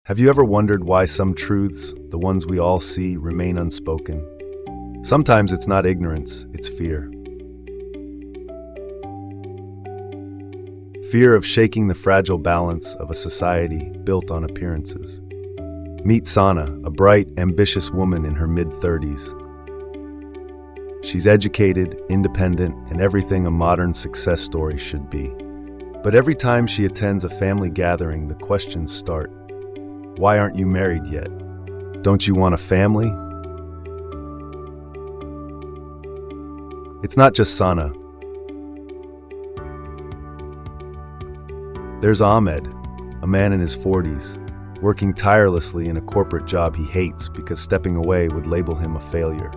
Have you ever wondered why some truths, the ones we all see, remain unspoken? Sometimes it's not ignorance, it's fear. Fear of shaking the fragile balance of a society built on appearances. Meet Sana, a bright, ambitious woman in her mid-30s. She's educated, independent, and everything a modern success story should be. But every time she attends a family gathering, the questions start. Why aren't you married yet? Don't you want a family? It's not just Sana. There's Ahmed, a man in his 40s, working tirelessly in a corporate job he hates because stepping away would label him a failure.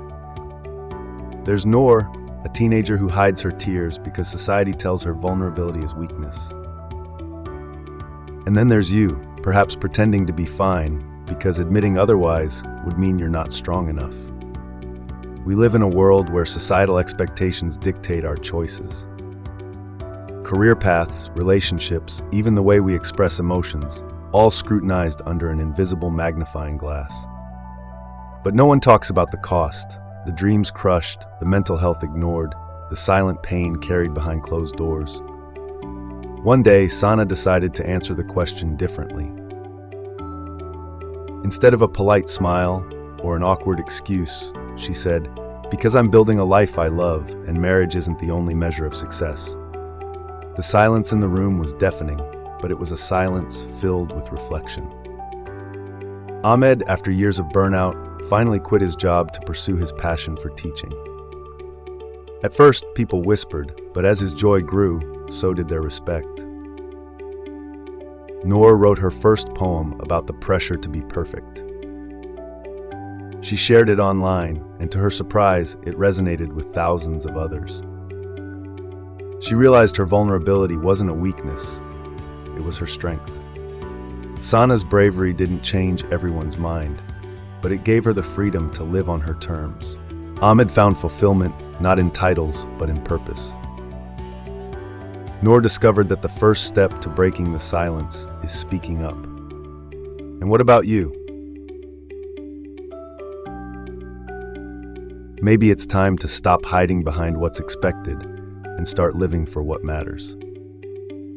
There's Noor, a teenager who hides her tears because society tells her vulnerability is weakness. And then there's you, perhaps pretending to be fine because admitting otherwise would mean you're not strong enough. We live in a world where societal expectations dictate our choices. Career paths, relationships, even the way we express emotions, all scrutinized under an invisible magnifying glass. But no one talks about the cost, the dreams crushed, the mental health ignored, the silent pain carried behind closed doors. One day, Sana decided to answer the question differently. Instead of a polite smile or an awkward excuse, she said, "Because I'm building a life I love, and marriage isn't the only measure of success." The silence in the room was deafening, but it was a silence filled with reflection. Ahmed, after years of burnout, finally quit his job to pursue his passion for teaching. At first, people whispered, but as his joy grew, so did their respect. Noor wrote her first poem about the pressure to be perfect. She shared it online, and to her surprise, it resonated with thousands of others. She realized her vulnerability wasn't a weakness, it was her strength. Sana's bravery didn't change everyone's mind, but it gave her the freedom to live on her terms. Ahmed found fulfillment not in titles, but in purpose. Noor discovered that the first step to breaking the silence is speaking up. And what about you? Maybe it's time to stop hiding behind what's expected and start living for what matters.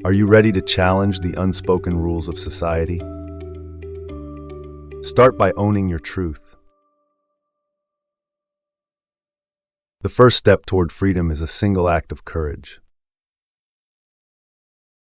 Are you ready to challenge the unspoken rules of society? Start by owning your truth. The first step toward freedom is a single act of courage.